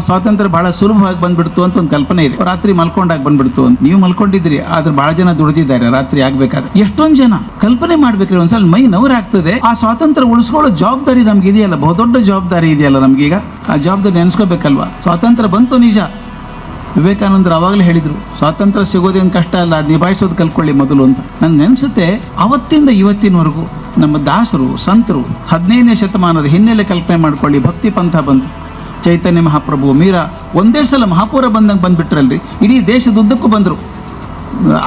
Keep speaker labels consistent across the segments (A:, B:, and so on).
A: ಸ್ವಾತಂತ್ರ್ಯ ಬಹಳ ಸುಲಭವಾಗಿ ಬಂದ್ಬಿಡ್ತು ಅಂತ ಒಂದು ಕಲ್ಪನೆ ಇದೆ. ರಾತ್ರಿ ಮಲ್ಕೊಂಡಾಗ ಬಂದ್ಬಿಡ್ತು ಅಂತ. ನೀವು ಮಲ್ಕೊಂಡಿದ್ರಿ, ಆದ್ರೆ ಬಹಳ ಜನ ದುಡಿದಿದ್ದಾರೆ ರಾತ್ರಿ ಆಗ್ಬೇಕಾದ್ರೆ. ಎಷ್ಟೊಂದು ಜನ ಕಲ್ಪನೆ ಮಾಡ್ಬೇಕ್ರಿ, ಒಂದ್ಸಲ ಮೈ ನೋವಾಗ್ತದೆ. ಆ ಸ್ವಾತಂತ್ರ್ಯ ಉಳಿಸ್ಕೊಳ್ಳೋ ಜವಾಬ್ದಾರಿ ನಮ್ಗೆ ಇದೆಯಲ್ಲ, ಬಹುದೊಡ್ಡ ಜವಾಬ್ದಾರಿ ಇದೆಯಲ್ಲ ನಮ್ಗೀಗ. ಆ ಜವಾಬ್ದಾರಿ ನೆನೆಸ್ಕೋಬೇಕಲ್ವಾ. ಸ್ವಾತಂತ್ರ್ಯ ಬಂತು ನಿಜ, ವಿವೇಕಾನಂದರು ಅವಾಗಲೇ ಹೇಳಿದರು, ಸ್ವಾತಂತ್ರ್ಯ ಸಿಗೋದೇನು ಕಷ್ಟ ಅಲ್ಲ, ಅದು ನಿಭಾಯಿಸೋದು ಕಲ್ಕೊಳ್ಳಿ ಮೊದಲು ಅಂತ. ನನಗೆ ನೆನೆಸುತ್ತೆ, ಅವತ್ತಿಂದ ಇವತ್ತಿನವರೆಗೂ ನಮ್ಮ ದಾಸರು ಸಂತರು 15ನೇ ಶತಮಾನದ ಹಿನ್ನೆಲೆ ಕಲ್ಪನೆ ಮಾಡ್ಕೊಳ್ಳಿ. ಭಕ್ತಿ ಪಂಥ ಬಂತು, ಚೈತನ್ಯ ಮಹಾಪ್ರಭು, ಮೀರಾ ಒಂದೇ ಸಲ ಮಹಾಪೂರ ಬಂದಂಗೆ ಬಂದುಬಿಟ್ರಲ್ರಿ. ಇಡೀ ದೇಶದುದ್ದಕ್ಕೂ ಬಂದರು.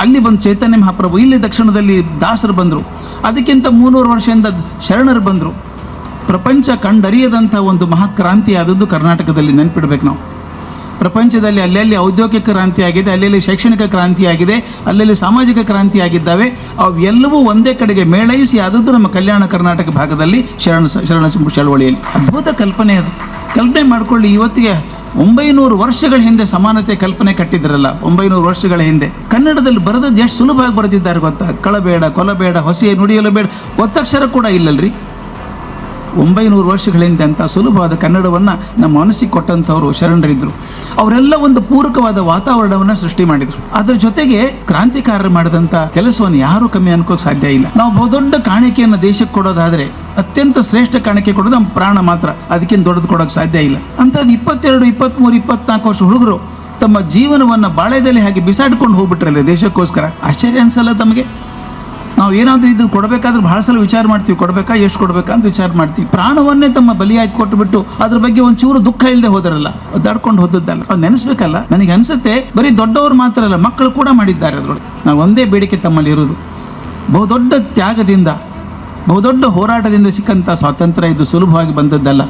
A: ಅಲ್ಲಿ ಬಂದು ಚೈತನ್ಯ ಮಹಾಪ್ರಭು, ಇಲ್ಲಿ ದಕ್ಷಿಣದಲ್ಲಿ ದಾಸರು ಬಂದರು. ಅದಕ್ಕಿಂತ 300 ವರ್ಷದಿಂದ ಶರಣರು ಬಂದರು. ಪ್ರಪಂಚ ಕಂಡರಿಯದಂಥ ಒಂದು ಮಹಾಕ್ರಾಂತಿ ಆದದ್ದು ಕರ್ನಾಟಕದಲ್ಲಿ. ನೆನ್ಪಿಡ್ಬೇಕು ನಾವು. ಪ್ರಪಂಚದಲ್ಲಿ ಅಲ್ಲಲ್ಲಿ ಔದ್ಯೋಗಿಕ ಕ್ರಾಂತಿ ಆಗಿದೆ, ಅಲ್ಲಲ್ಲಿ ಶೈಕ್ಷಣಿಕ ಕ್ರಾಂತಿ ಆಗಿದೆ, ಅಲ್ಲಲ್ಲಿ ಸಾಮಾಜಿಕ ಕ್ರಾಂತಿ ಆಗಿದ್ದಾವೆ. ಅವೆಲ್ಲವೂ ಒಂದೇ ಕಡೆಗೆ ಮೇಳೈಸಿ ಆದದ್ದು ನಮ್ಮ ಕಲ್ಯಾಣ ಕರ್ನಾಟಕ ಭಾಗದಲ್ಲಿ ಶರಣ ಚಳವಳಿಯಲ್ಲಿ. ಅದ್ಭುತ ಕಲ್ಪನೆ ಅದು. ಕಲ್ಪನೆ ಮಾಡಿಕೊಳ್ಳಿ, ಇವತ್ತಿಗೆ 900 ವರ್ಷಗಳ ಹಿಂದೆ ಸಮಾನತೆ ಕಲ್ಪನೆ ಕಟ್ಟಿದ್ರಲ್ಲ. 900 ವರ್ಷಗಳ ಹಿಂದೆ ಕನ್ನಡದಲ್ಲಿ ಬರೆದದ್ದು ಎಷ್ಟು ಸುಲಭವಾಗಿ ಬರೆದಿದ್ದಾರೆ ಗೊತ್ತಾ. ಕಳಬೇಡ, ಕೊಲಬೇಡ, ಹೊಸೆ ನುಡಿಯಲು ಬೇಡ, ಒತ್ತಕ್ಷರ ಕೂಡ ಇಲ್ಲಲ್ರಿ. 900 ವರ್ಷಗಳ ಹಿಂದೆ ಅಂತ ಸುಲಭವಾದ ಕನ್ನಡವನ್ನು ನಮ್ಮ ಮನಸ್ಸಿಗೆ ಕೊಟ್ಟಂಥವ್ರು ಶರಣರಿದ್ದರು. ಅವರೆಲ್ಲ ಒಂದು ಪೂರಕವಾದ ವಾತಾವರಣವನ್ನು ಸೃಷ್ಟಿ ಮಾಡಿದರು. ಅದರ ಜೊತೆಗೆ ಕ್ರಾಂತಿಕಾರರು ಮಾಡಿದಂಥ ಕೆಲಸವನ್ನು ಯಾರೂ ಕಮ್ಮಿ ಅನ್ಕೋಕ್ಕೆ ಸಾಧ್ಯ ಇಲ್ಲ. ನಾವು ಬಹುದೊಡ್ಡ ಕಾಣಿಕೆಯನ್ನು ದೇಶಕ್ಕೆ ಕೊಡೋದಾದರೆ ಅತ್ಯಂತ ಶ್ರೇಷ್ಠ ಕಾಣಿಕೆ ಕೊಡೋದು ನಮ್ಮ ಪ್ರಾಣ ಮಾತ್ರ. ಅದಕ್ಕಿಂತ ದೊಡ್ಡದು ಕೊಡೋಕ್ಕೆ ಸಾಧ್ಯ ಇಲ್ಲ. ಅಂಥದ್ದು 22, 23, 24 ವರ್ಷ ಹುಡುಗರು ತಮ್ಮ ಜೀವನವನ್ನು ಬಾಳೆದಲ್ಲಿ ಹಾಗೆ ಬಿಸಾಡ್ಕೊಂಡು ಹೋಗ್ಬಿಟ್ರಲ್ಲ ದೇಶಕ್ಕೋಸ್ಕರ. ಆಶ್ಚರ್ಯ ಅನ್ಸಲ್ಲ ತಮಗೆ? ನಾವು ಏನಾದರೂ ಇದು ಕೊಡಬೇಕಾದ್ರೆ ಬಹಳ ಸಲ ವಿಚಾರ ಮಾಡ್ತೀವಿ, ಕೊಡಬೇಕಾ, ಎಷ್ಟು ಕೊಡಬೇಕಾ ಅಂತ ವಿಚಾರ ಮಾಡ್ತೀವಿ. ಪ್ರಾಣವನ್ನೇ ತಮ್ಮ ಬಲಿಯಾಗಿ ಕೊಟ್ಟುಬಿಟ್ಟು ಅದ್ರ ಬಗ್ಗೆ ಒಂಚೂರು ದುಃಖ ಇಲ್ಲದೆ ಹೋದರಲ್ಲ, ಒದ್ದಾಡ್ಕೊಂಡು ಹೋದದ್ದಲ್ಲ. ಅವ್ರು ನೆನೆಸ್ಬೇಕಲ್ಲ. ನನಗೆ ಅನಿಸುತ್ತೆ, ಬರೀ ದೊಡ್ಡವರು ಮಾತ್ರ ಅಲ್ಲ, ಮಕ್ಕಳು ಕೂಡ ಮಾಡಿದ್ದಾರೆ ಅದರೊಳಗೆ. ನಾವು ಒಂದೇ ಬೇಡಿಕೆ ತಮ್ಮಲ್ಲಿ ಇರೋದು, ಬಹುದೊಡ್ಡ ತ್ಯಾಗದಿಂದ, ಬಹುದೊಡ್ಡ ಹೋರಾಟದಿಂದ ಸಿಕ್ಕಂಥ ಸ್ವಾತಂತ್ರ್ಯ ಇದು ಸುಲಭವಾಗಿ ಬಂದದ್ದಲ್ಲ.